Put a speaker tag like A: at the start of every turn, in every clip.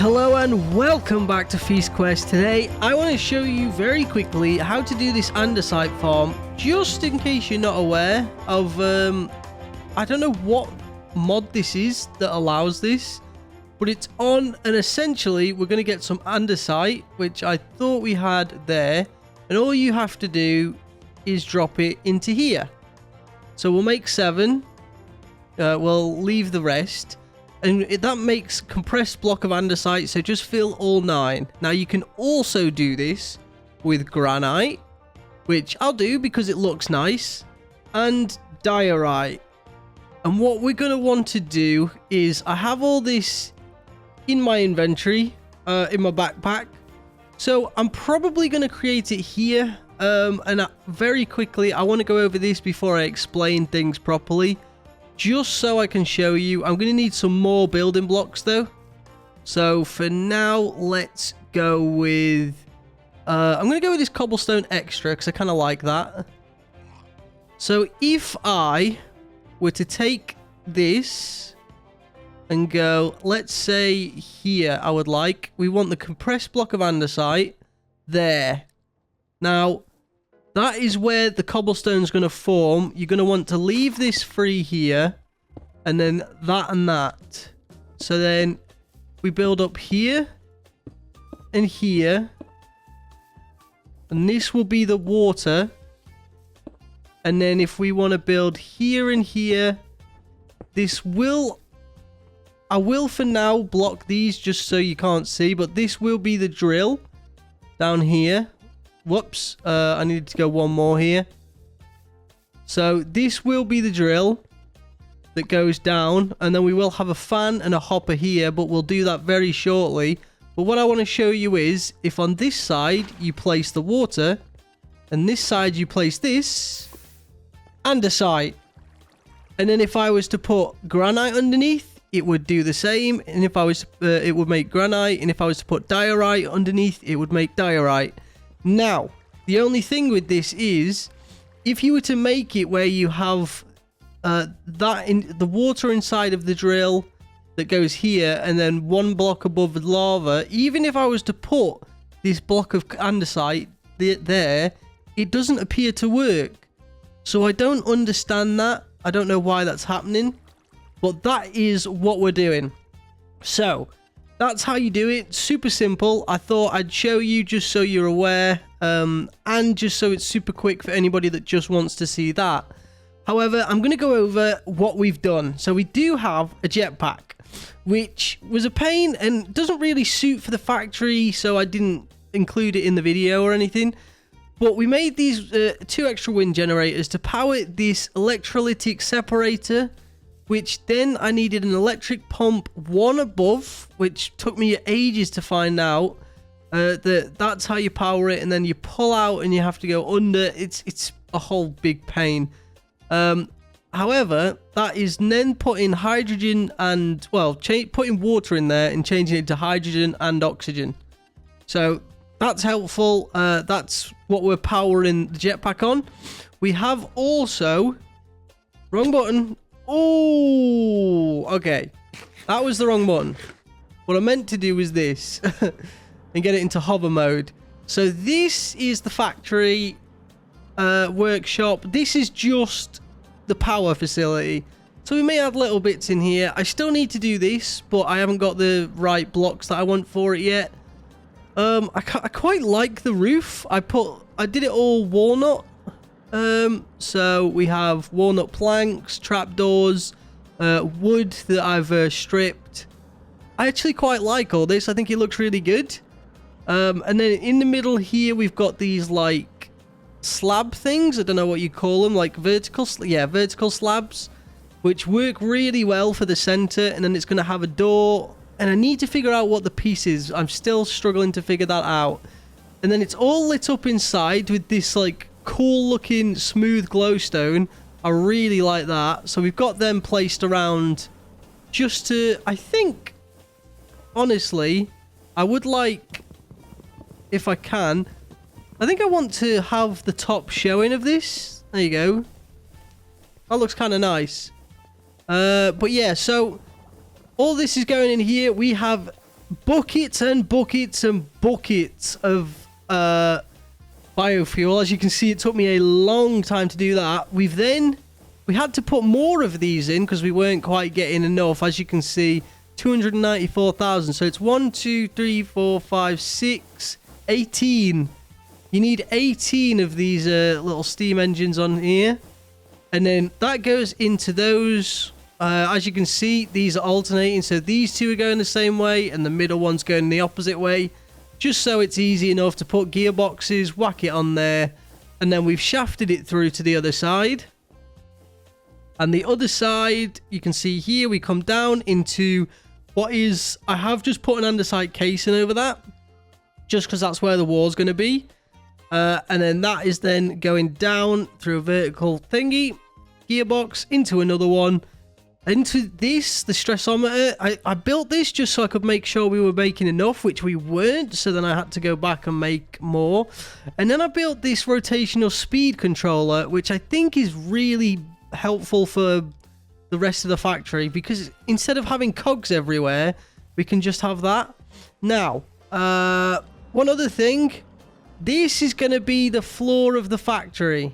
A: Hello and welcome back to FeastQuest. Today I want to show you very quickly how to do this andesite farm, just in case you're not aware of I don't know what mod this is that allows this, but it's on, and essentially we're going to get some andesite, which I thought we had there, and all you have to do is drop it into here. So we'll make 7, we'll leave the rest. And that makes compressed block of andesite, so just fill all 9. Now you can also do this with granite, which I'll do because it looks nice, and diorite. And what we're going to want to do is, I have all this in my inventory, in my backpack. So I'm probably going to create it here. And very quickly, I want to go over this before I explain things properly, just so I can show you. I'm going to need some more building blocks though. So for now, let's go with... I'm going to go with this cobblestone extra because I kind of like that. So if I were to take this and go, let's say here, we want the compressed block of andesite there. Now, that is where the cobblestone is going to form. You're going to want to leave this free here, and then that and that. So then we build up here and here, and this will be the water. And then if we want to build here and here, I will for now block these just so you can't see, but this will be the drill down here. Whoops, I needed to go one more here. So this will be the drill that goes down, and then we will have a fan and a hopper here, but we'll do that very shortly. But what I want to show you is, if on this side you place the water, and this side you place this, andesite. And then if I was to put granite underneath, it would do the same. And if I was, it would make granite, and if I was to put diorite underneath, it would make diorite. Now, the only thing with this is, if you were to make it where you have the water inside of the drill that goes here, and then one block above the lava, even if I was to put this block of andesite there, it doesn't appear to work. So I don't understand that. I don't know why that's happening, but that is what we're doing. So that's how you do it. Super simple. I thought I'd show you just so you're aware, and just so it's super quick for anybody that just wants to see that. However, I'm going to go over what we've done. So we do have a jetpack, which was a pain and doesn't really suit for the factory, so I didn't include it in the video or anything. But we made these 2 extra wind generators to power this electrolytic separator, which then I needed an electric pump, one above, which took me ages to find out. That's how you power it, and then you pull out and you have to go under. It's a whole big pain. However, that is then putting hydrogen and, well, putting water in there and changing it to hydrogen and oxygen. So that's helpful. That's what we're powering the jetpack on. We have also... Wrong button. Oh, okay. That was the wrong button. What I meant to do was this. And get it into hover mode. So this is the factory workshop. This is just the power facility. So we may add little bits in here. I still need to do this, but I haven't got the right blocks that I want for it yet. I quite like the roof. I did it all walnut. So we have walnut planks, trapdoors, wood that I've stripped. I actually quite like all this. I think it looks really good. And then in the middle here, we've got these like slab things. I don't know what you call them, like vertical slabs, which work really well for the center. And then it's going to have a door. And I need to figure out what the piece is. I'm still struggling to figure that out. And then it's all lit up inside with this like cool looking smooth glowstone. I really like that. So we've got them placed around just to, I think, honestly, I would like, if I can, I think I want to have the top showing of this. There you go. That looks kind of nice. But yeah, so all this is going in here. We have buckets and buckets and buckets of biofuel. As you can see, it took me a long time to do that. We had to put more of these in because we weren't quite getting enough. As you can see, 294,000. So it's 1, 2, 3, 4, 5, 6, 18. You need 18 of these little steam engines on here. And then that goes into those. As you can see, these are alternating. So these two are going the same way and the middle one's going the opposite way. Just so it's easy enough to put gearboxes, whack it on there. And then we've shafted it through to the other side. And the other side, you can see here, we come down into what is... I have just put an andesite casing over that. Just because that's where the wall's going to be. And then that is then going down through a vertical thingy. Gearbox into another one. Into this, the stressometer. I built this just so I could make sure we were making enough, which we weren't. So then I had to go back and make more. And then I built this rotational speed controller, which I think is really helpful for the rest of the factory. Because instead of having cogs everywhere, we can just have that. Now, one other thing. This is going to be the floor of the factory.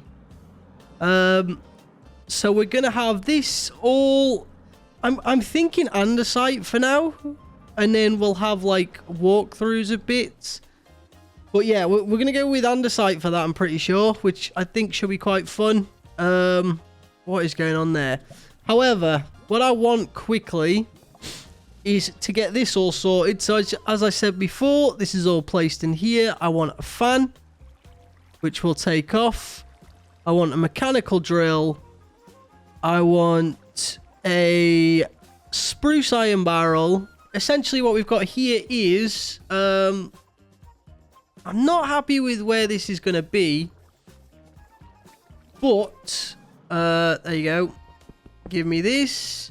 A: So we're going to have this all... I'm thinking andesite for now. And then we'll have like walkthroughs of bits. But yeah, we're going to go with andesite for that, I'm pretty sure. Which I think should be quite fun. What is going on there? However, what I want quickly is to get this all sorted. So as I said before, this is all placed in here. I want a fan, which we'll take off. I want a mechanical drill. I want a spruce iron barrel. Essentially what we've got here is... I'm not happy with where this is going to be. But, there you go. Give me this.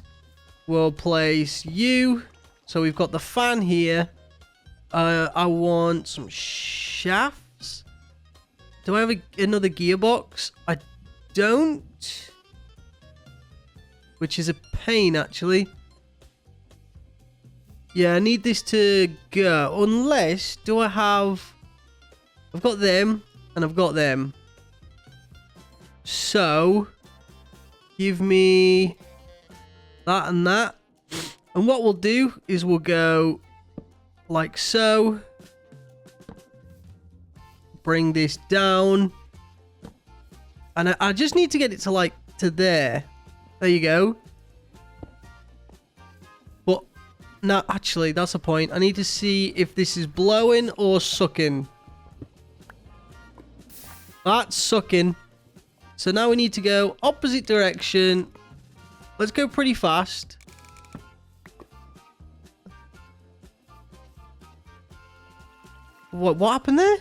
A: We'll place you. So we've got the fan here. I want some shafts. Do I have another gearbox? I don't. Which is a pain, actually. Yeah, I need this to go. Unless, do I have... I've got them, and I've got them. So, give me that and that. And what we'll do is we'll go like so. Bring this down. And I just need to get it to like to there. There you go. But no, actually, that's a point. I need to see if this is blowing or sucking. That's sucking. So now we need to go opposite direction. Let's go pretty fast. What happened there?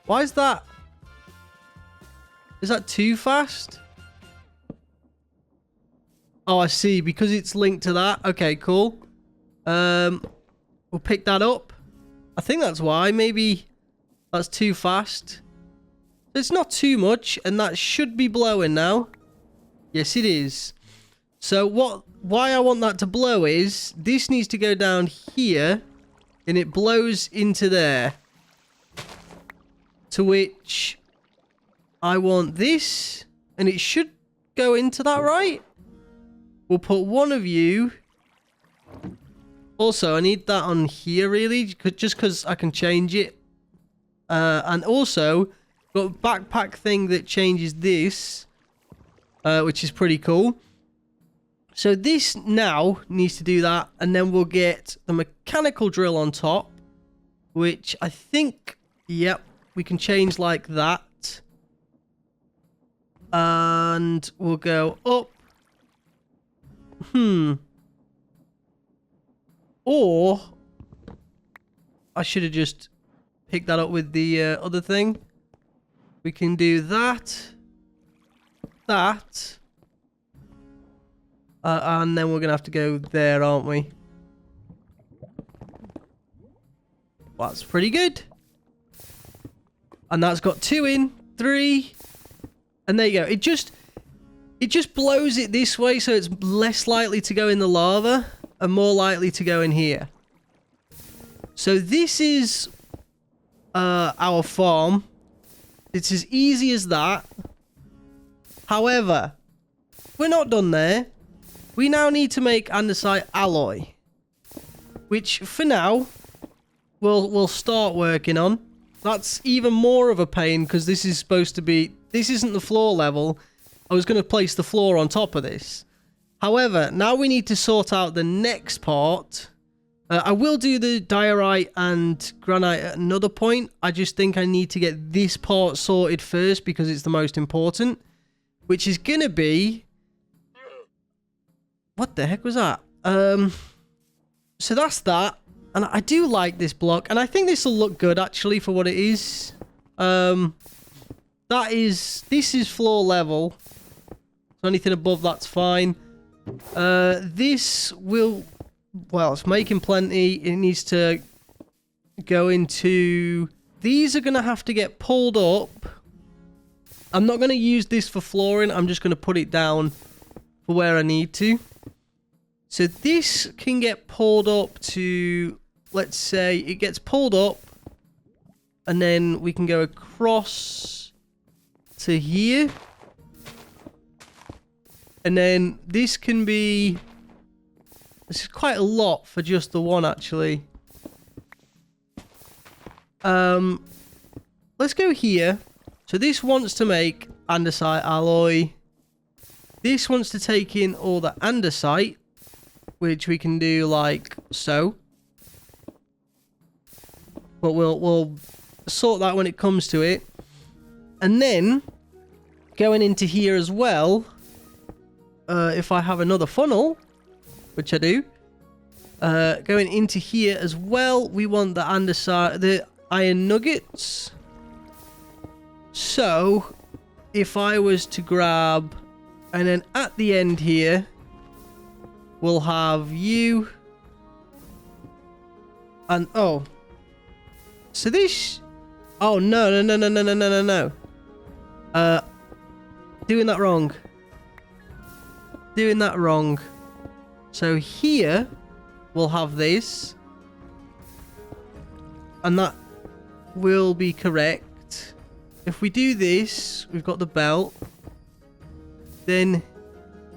A: Why is that? Is that too fast? Oh, I see. Because it's linked to that. Okay, cool. We'll pick that up. I think that's why. Maybe that's too fast. It's not too much, and that should be blowing now. Yes, it is. So why I want that to blow is this needs to go down here, and it blows into there. To which I want this, and it should go into that, right? We'll put one of you. Also, I need that on here, really, just because I can change it. And also, got a backpack thing that changes this, which is pretty cool. So this now needs to do that, and then we'll get the mechanical drill on top, which I think, yep, we can change like that. And we'll go up. Or I should have just picked that up with the other thing. We can do that. That. And then we're going to have to go there, aren't we? That's pretty good. And that's got 2 in, 3. And there you go. it just blows it this way, so it's less likely to go in the lava and more likely to go in here. So this is our farm. It's as easy as that. However, we're not done there. We now need to make andesite alloy, which for now we'll start working on. That's even more of a pain because this is supposed to be... This isn't the floor level. I was going to place the floor on top of this. However, now we need to sort out the next part. I will do the diorite and granite at another point. I just think I need to get this part sorted first because it's the most important. Which is going to be... What the heck was that? So that's that. And I do like this block. And I think this will look good actually for what it is. This is floor level. So anything above that's fine. This will... Well, it's making plenty. It needs to go into... These are going to have to get pulled up. I'm not going to use this for flooring. I'm just going to put it down for where I need to. So this can get pulled up to... Let's say it gets pulled up. And then we can go across to here. And then this can be... This is quite a lot for just the one, actually. Let's go here. So this wants to make andesite alloy. This wants to take in all the andesite, which we can do like so. But we'll sort that when it comes to it. And then going into here as well, if I have another funnel, which I do, going into here as well, we want the andesite, the iron nuggets. So if I was to grab, and then at the end here, we'll have you, and oh, so this, oh no, doing that wrong. Doing that wrong. So here, we'll have this. And that will be correct. If we do this, we've got the belt. Then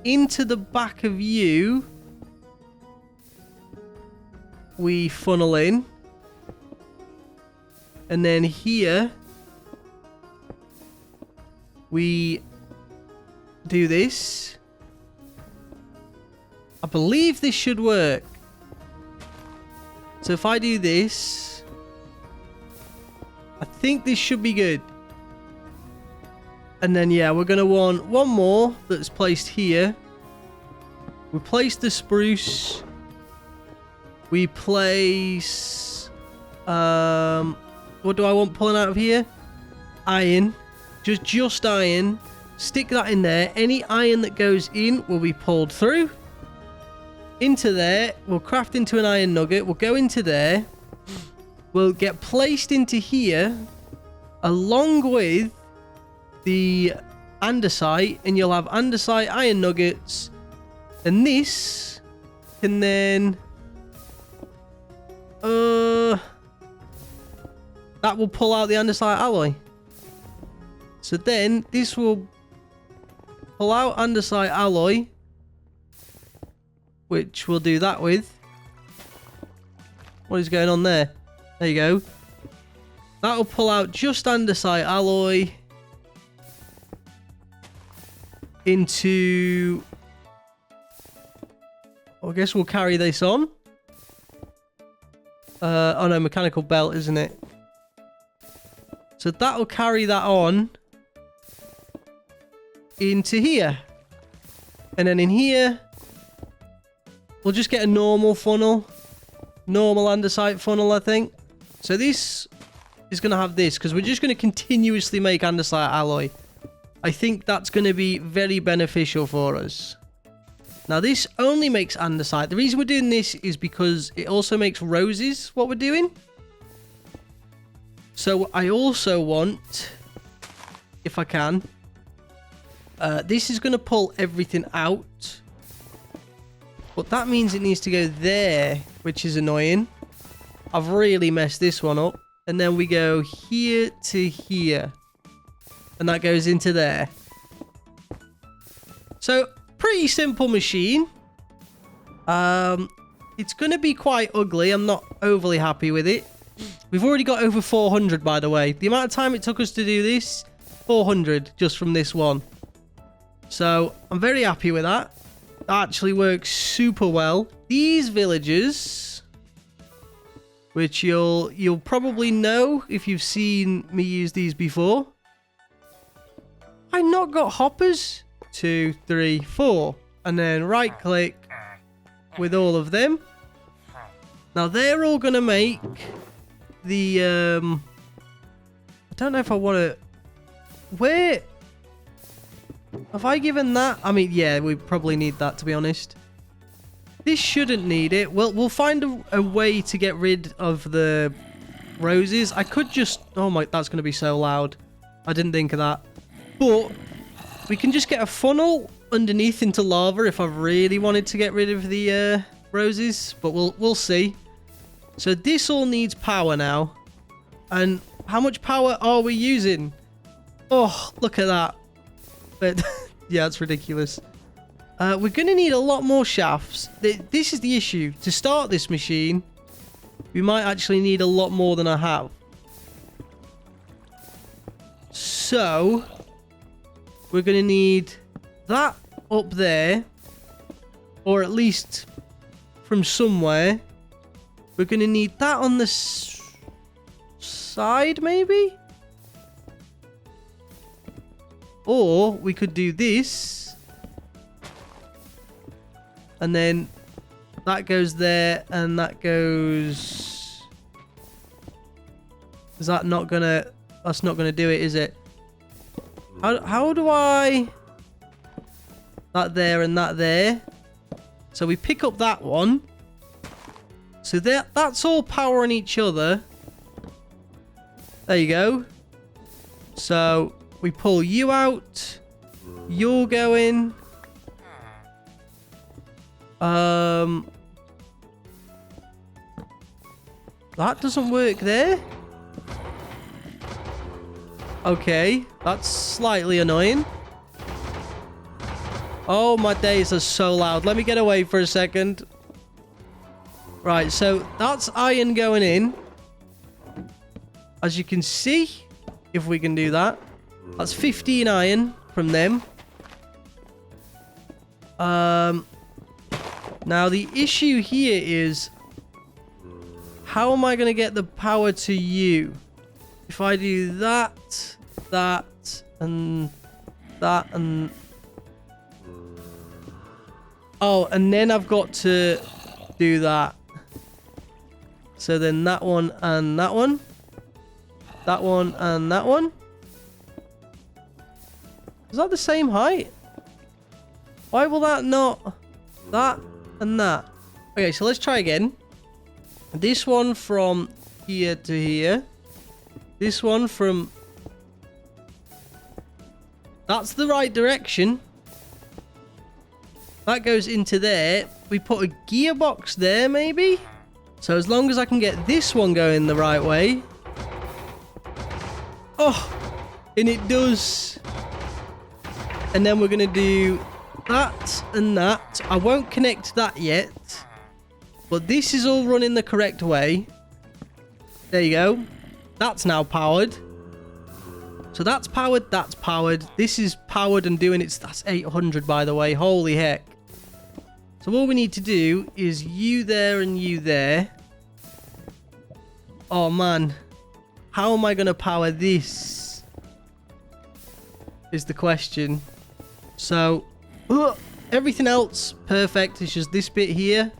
A: into the back of you, we funnel in. And then here, we do this. I believe this should work. So if I do this, I think this should be good. And then, yeah, we're going to want one more that's placed here. We place the spruce. We place... what do I want pulling out of here? Iron. Just iron. Stick that in there. Any iron that goes in will be pulled through. Into there. We'll craft into an iron nugget. We'll go into there. We'll get placed into here. Along with the andesite. And you'll have andesite iron nuggets. And this can then... that will pull out the andesite alloy. So then this will pull out andesite alloy, which we'll do that with. What is going on there? There you go. That'll pull out just andesite alloy into... I guess we'll carry this on. Oh no, mechanical belt, isn't it? So that'll carry that on into here. And then in here, we'll just get a normal funnel. Normal andesite funnel, I think. So this is going to have this, because we're just going to continuously make andesite alloy. I think that's going to be very beneficial for us. Now, this only makes andesite. The reason we're doing this is because it also makes roses, what we're doing. So I also want, if I can, This is going to pull everything out. But that means it needs to go there, which is annoying. I've really messed this one up. And then we go here to here. And that goes into there. So, pretty simple machine. It's going to be quite ugly. I'm not overly happy with it. We've already got over 400, by the way. The amount of time it took us to do this, 400 just from this one. So, I'm very happy with that. That actually works super well. These villagers, which you'll probably know if you've seen me use these before. I not got hoppers. 2, 3, 4. And then right click with all of them. Now they're all gonna make the I don't know if I want to. Where have I given that? I mean, yeah, we probably need that, to be honest. This shouldn't need it. Well, we'll find a way to get rid of the roses. I could just... Oh my, that's going to be so loud. I didn't think of that. But we can just get a funnel underneath into lava if I really wanted to get rid of the roses. But we'll see. So this all needs power now. And how much power are we using? Oh, look at that. But yeah, it's ridiculous. We're going to need a lot more shafts. This is the issue. To start this machine, we might actually need a lot more than I have. So, we're going to need that up there. Or at least from somewhere. We're going to need that on the side, maybe? Or we could do this. And then that goes there and that goes... Is that not gonna... That's not gonna do it, is it? How do I... That there and that there. So we pick up that one. So that's all powering each other. There you go. So... We pull you out. You're going. That doesn't work there. Okay, that's slightly annoying. Oh, my days are so loud. Let me get away for a second. Right, so that's iron going in. As you can see, if we can do that. That's 15 iron from them. Now the issue here is, how am I going to get the power to you? If I do that, and that, and... Oh, and then I've got to do that. So then that one and that one. That one and that one. Is that the same height? Why will that not... That and that. Okay, so let's try again. This one from here to here. This one from... That's the right direction. That goes into there. We put a gearbox there, maybe? So as long as I can get this one going the right way. Oh! And it does... And then we're going to do that and that. I won't connect that yet. But this is all running the correct way. There you go. That's now powered. So that's powered, that's powered. This is powered and doing its... That's 800, by the way. Holy heck. So all we need to do is you there and you there. Oh, man. How am I going to power this? Is the question. So, everything else, perfect. It's just this bit here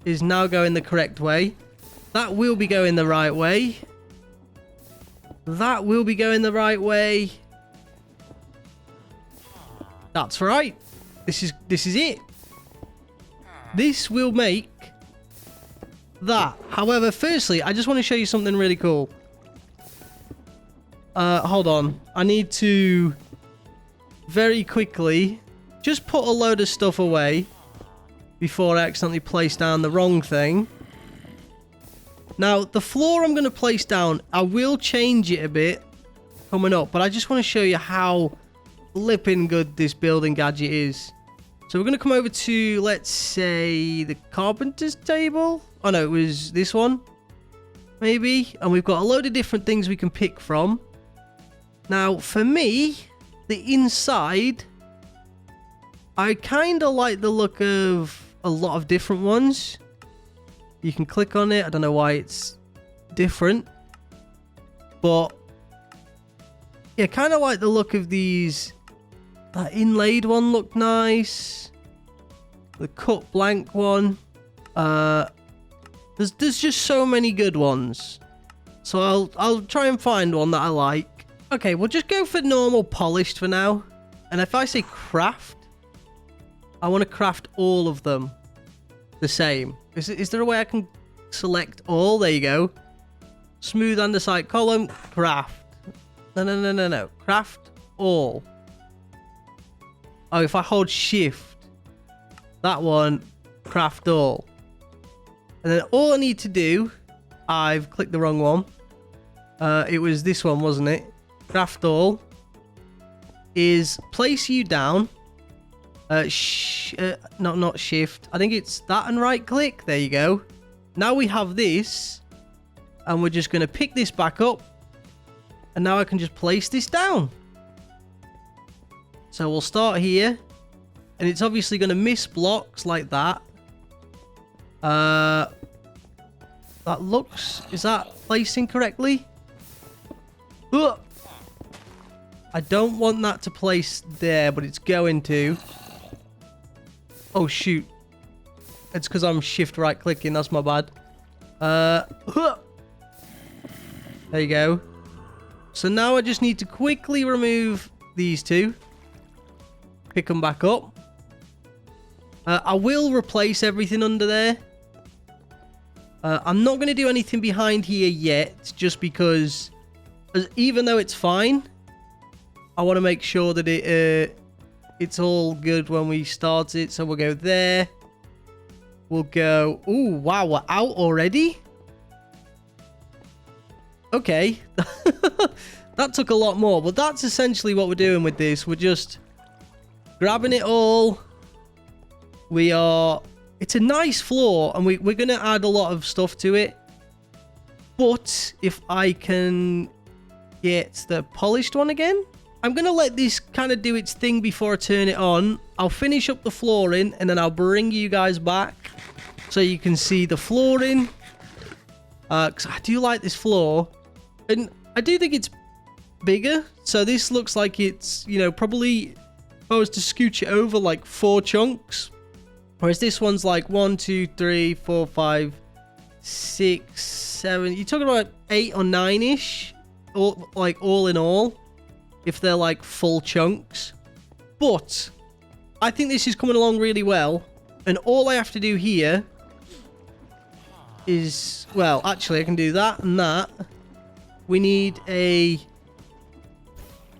A: is now going the correct way. That will be going the right way. That will be going the right way. That's right. This is it. This will make that. However, firstly, I just want to show you something really cool. Hold on. I need to... very quickly just put a load of stuff away before I accidentally place down the wrong thing. Now, the floor I'm going to place down, I will change it a bit coming up, but I just want to show you how flipping good this building gadget is. So we're going to come over to, let's say, the carpenter's table. Oh no, it was this one, maybe. And we've got a load of different things we can pick from. Now, for me, the inside, I kind of like the look of a lot of different ones. You can click on it. I don't know why it's different, but yeah, kind of like the look of these. That inlaid one looked nice. The cut blank one. There's just so many good ones. So I'll try and find one that I like. Okay, we'll just go for normal polished for now. And if I say craft, I want to craft all of them the same. Is there a way I can select all? There you go. Smooth andesite column, craft. No. Craft all. Oh, if I hold shift, that one, craft all. And then all I need to do, I've clicked the wrong one. It was this one, wasn't it? Craft all is place you down. Not shift. I think it's that and right click. There you go. Now we have this, and we're just going to pick this back up, and now I can just place this down. So we'll start here, and it's obviously going to miss blocks like that. That looks... Is that placing correctly? Ugh. I don't want that to place there, but it's going to. Oh, shoot. It's because I'm shift right clicking. That's my bad. There you go. So now I just need to quickly remove these two. Pick them back up. I will replace everything under there. I'm not going to do anything behind here yet, just because even though it's fine, I want to make sure that it's all good when we start it. So we'll go there. We'll go... Ooh, wow, we're out already? Okay. That took a lot more, but that's essentially what we're doing with this. We're just grabbing it all. We are... It's a nice floor, and we're going to add a lot of stuff to it. But if I can get the polished one again, I'm going to let this kind of do its thing before I turn it on. I'll finish up the flooring, and then I'll bring you guys back so you can see the flooring. Because I do like this floor. And I do think it's bigger. So this looks like it's, you know, probably if I was to scooch it over like 4 chunks. Whereas this one's like 1, 2, 3, 4, 5, 6, 7. You're talking about 8 or 9-ish. All in all. If they're like full chunks. But I think this is coming along really well. And all I have to do here is... Well, actually I can do that and that. We need a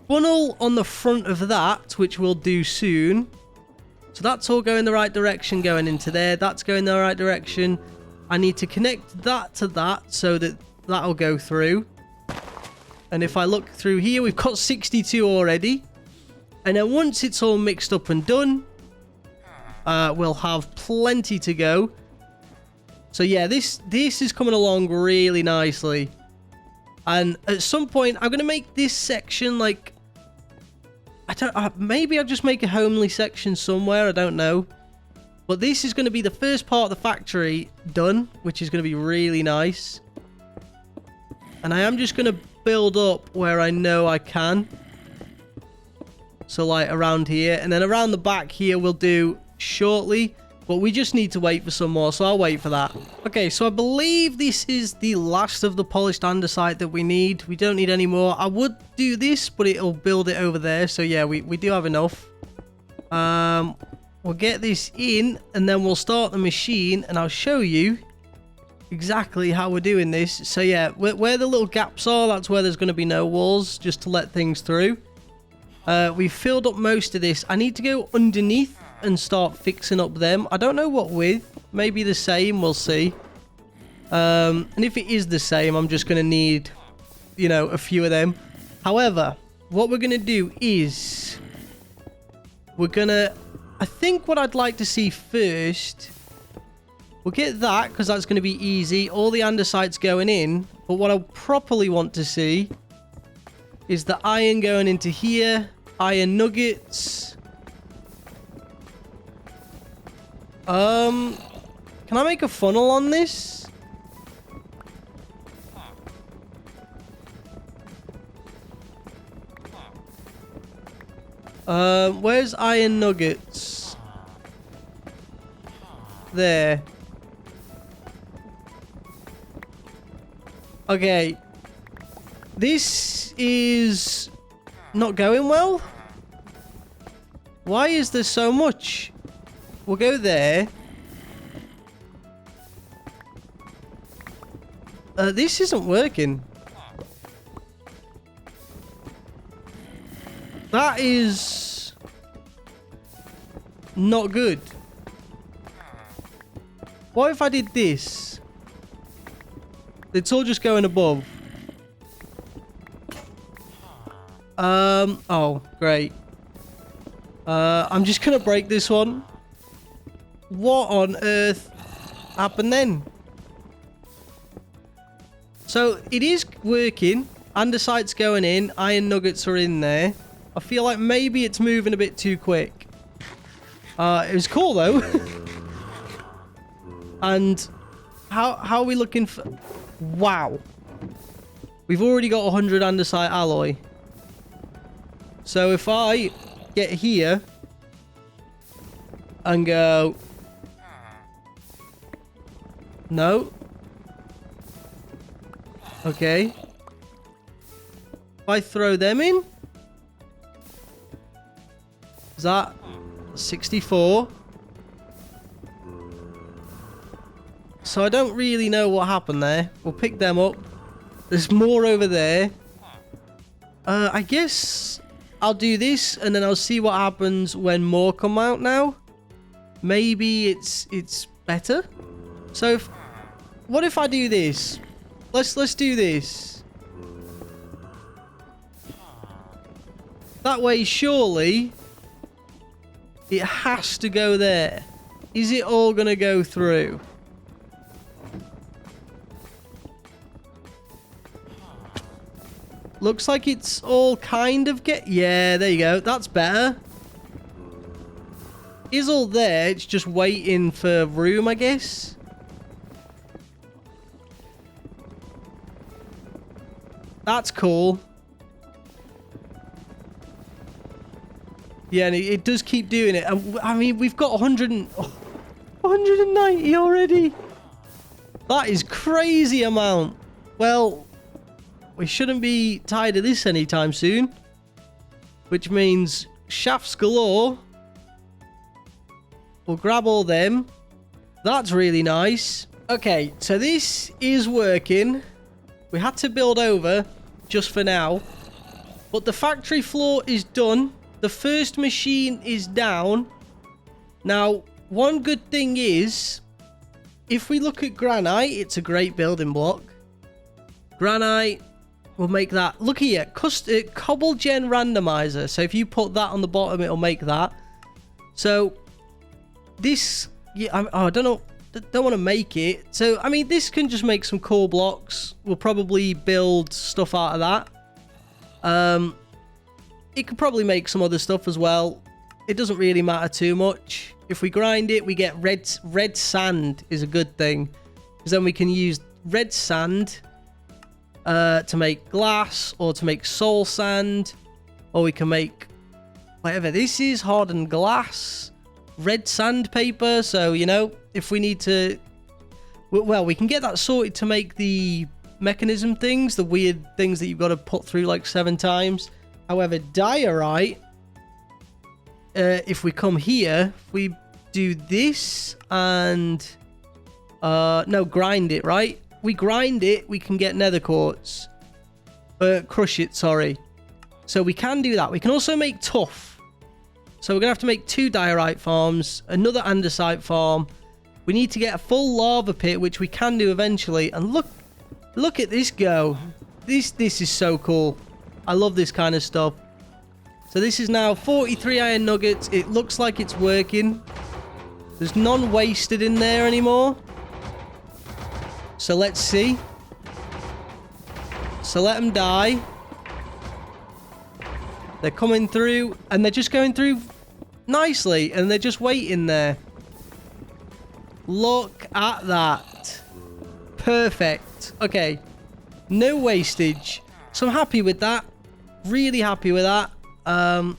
A: funnel on the front of that, which we'll do soon. So that's all going the right direction, going into there. That's going the right direction. I need to connect that to that so that that'll go through. And if I look through here, we've got 62 already. And then once it's all mixed up and done, we'll have plenty to go. So yeah, this is coming along really nicely. And at some point, I'm going to make this section like... maybe I'll just make a homely section somewhere. I don't know. But this is going to be the first part of the factory done, which is going to be really nice. And I am just going to build up where I know I can. So like around here. And then around the back here we'll do shortly. But we just need to wait for some more. So I'll wait for that. Okay, so I believe this is the last of the polished andesite that we need. We don't need any more. I would do this, but it'll build it over there. So yeah, we do have enough. We'll get this in and then we'll start the machine and I'll show you exactly how we're doing this. So yeah, where the little gaps are, that's where there's going to be no walls, just to let things through. We've filled up most of this. I need to go underneath and start fixing up them. I don't know what with. Maybe the same. We'll see. And if it is the same, I'm just going to need, you know, a few of them. However, what we're going to do is we're going to... I think what I'd like to see first... We'll get that, because that's going to be easy. All the andesites going in. But what I properly want to see is the iron going into here. Iron nuggets. Can I make a funnel on this? Where's iron nuggets? There. Okay. This is not going well. Why is there so much? We'll go there. This isn't working. That is not good. What if I did this? It's all just going above. Oh, great. I'm just gonna break this one. What on earth happened then? So, it is working. Andesite's going in. Iron nuggets are in there. I feel like maybe it's moving a bit too quick. It was cool, though. And how are we looking for... Wow. We've already got 100 andesite alloy. So if I get here and go... No. Okay. If I throw them in... Is that 64? So I don't really know what happened there. We'll pick them up. There's more over there. I guess I'll do this and then I'll see what happens when more come out now. Maybe it's better. So what if I do this? Let's do this. That way, surely it has to go there. Is it all gonna go through? Looks like it's all kind of yeah, there you go. That's better. Is all there. It's just waiting for room, I guess. That's cool. Yeah, and it does keep doing it. I mean, we've got 190 already. That is crazy amount. Well... We shouldn't be tired of this anytime soon. Which means shafts galore. We'll grab all them. That's really nice. Okay, so this is working. We had to build over just for now. But the factory floor is done. The first machine is down. Now, one good thing is, if we look at granite, it's a great building block. Granite... We'll make that. Look here. Cobble Gen randomizer. So if you put that on the bottom, it'll make that. So this... Yeah, I don't know. Don't want to make it. So, I mean, this can just make some cool blocks. We'll probably build stuff out of that. It could probably make some other stuff as well. It doesn't really matter too much. If we grind it, we get red sand is a good thing. Because then we can use red sand... to make glass or to make soul sand, or we can make whatever this is, hardened glass, red sandpaper. So, you know, if we need to, well, we can get that sorted to make the mechanism things, the weird things that you've got to put through like 7 times. However, diorite, if we come here, if we do this and no, grind it, right? We grind it, we can get nether quartz. Crush it, sorry. So we can do that. We can also make tuff. So we're going to have to make 2 diorite farms, another andesite farm. We need to get a full lava pit, which we can do eventually. And look at this go. This is so cool. I love this kind of stuff. So this is now 43 iron nuggets. It looks like it's working. There's none wasted in there anymore. So let's see. So let them die. They're coming through, and they're just going through nicely, and they're just waiting there. Look at that. Perfect. Okay. No wastage. So I'm happy with that. Really happy with that. I'll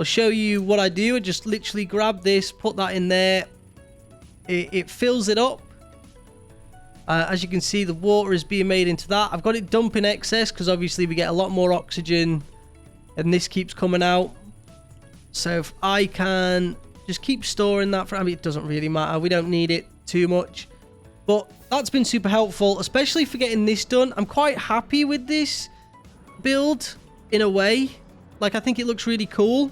A: show you what I do. I just literally grab this, put that in there. It fills it up. As you can see, the water is being made into that. I've got it dump in excess because obviously we get a lot more oxygen and this keeps coming out. So if I can just keep storing that for, I mean, it doesn't really matter. We don't need it too much, but that's been super helpful, especially for getting this done. I'm quite happy with this build in a way. Like, I think it looks really cool.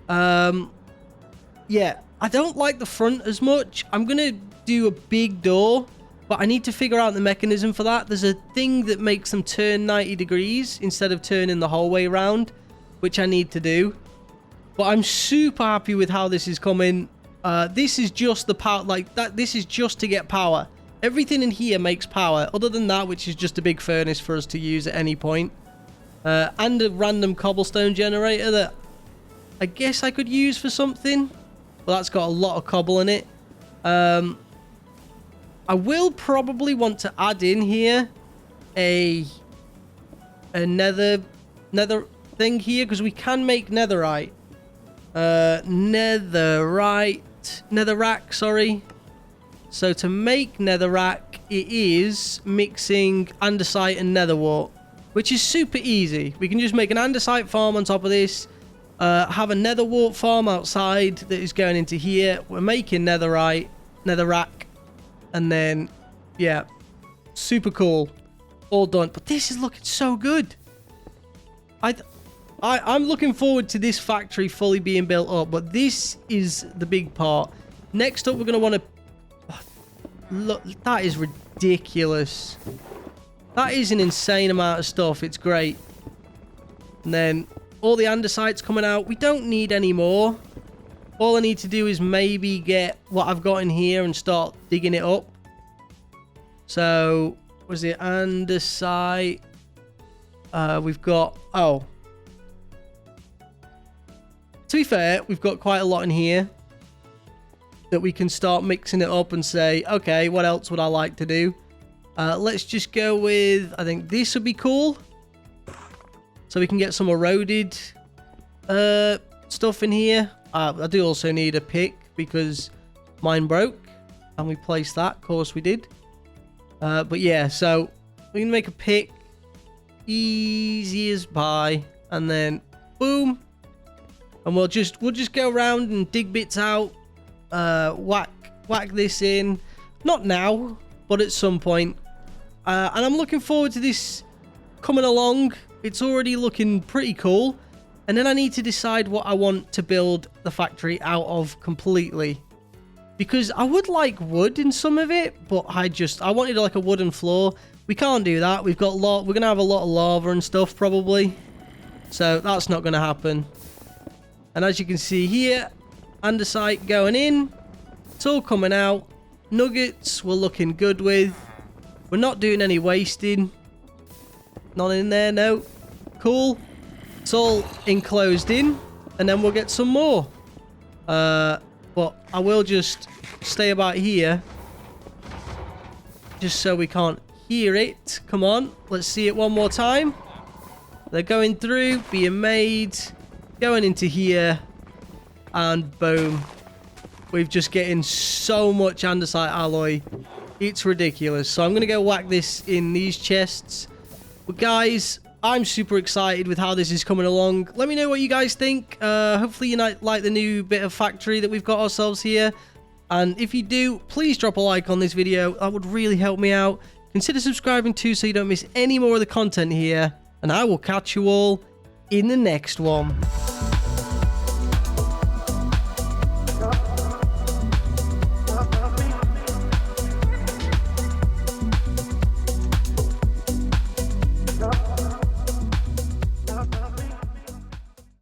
A: Yeah, I don't like the front as much. I'm going to do a big door, but I need to figure out the mechanism for that. There's a thing that makes them turn 90 degrees instead of turning the whole way around, which I need to do. But I'm super happy with how this is coming. This is just the power, like that. This is just to get power. Everything in here makes power, other than that, which is just a big furnace for us to use at any point. And a random cobblestone generator that I guess I could use for something. Well, that's got a lot of cobble in it. I will probably want to add in here a nether thing here, because we can make netherite. Netherrack, sorry. So to make netherrack, it is mixing andesite and nether wart, which is super easy. We can just make an andesite farm on top of this, have a nether wart farm outside that is going into here. We're making netherrack, and then, yeah, super cool. All done. But this is looking so good. I'm looking forward to this factory fully being built up, but this is the big part. Next up, we're going to want to... Look, that is ridiculous. That is an insane amount of stuff. It's great. And then all the andesite's coming out. We don't need any more. All I need to do is maybe get what I've got in here and start digging it up. So, was it andesite? We've got... Oh. To be fair, we've got quite a lot in here that we can start mixing it up and say, okay, what else would I like to do? Let's just go with, I think this would be cool. So we can get some eroded stuff in here. I do also need a pick because mine broke and we placed that. Of course we did. But yeah, so we can make a pick. Easy as pie. And then boom. And we'll just go around and dig bits out. Whack this in. Not now, but at some point. And I'm looking forward to this coming along. It's already looking pretty cool. And then I need to decide what I want to build the factory out of completely. Because I would like wood in some of it, but I wanted like a wooden floor. We can't do that. We're going to have a lot of lava and stuff probably. So that's not going to happen. And as you can see here, andesite going in. It's all coming out. Nuggets we're looking good with. We're not doing any wasting. Not in there, no. Cool. It's all enclosed in. And then we'll get some more. But I will just stay about here. Just so we can't hear it. Come on. Let's see it one more time. They're going through, being made. Going into here. And boom. We've just getting so much andesite alloy. It's ridiculous. So I'm going to go whack this in these chests. But guys, I'm super excited with how this is coming along. Let me know what you guys think. Hopefully you like the new bit of factory that we've got ourselves here. And if you do, please drop a like on this video. That would really help me out. Consider subscribing too so you don't miss any more of the content here. And I will catch you all in the next one.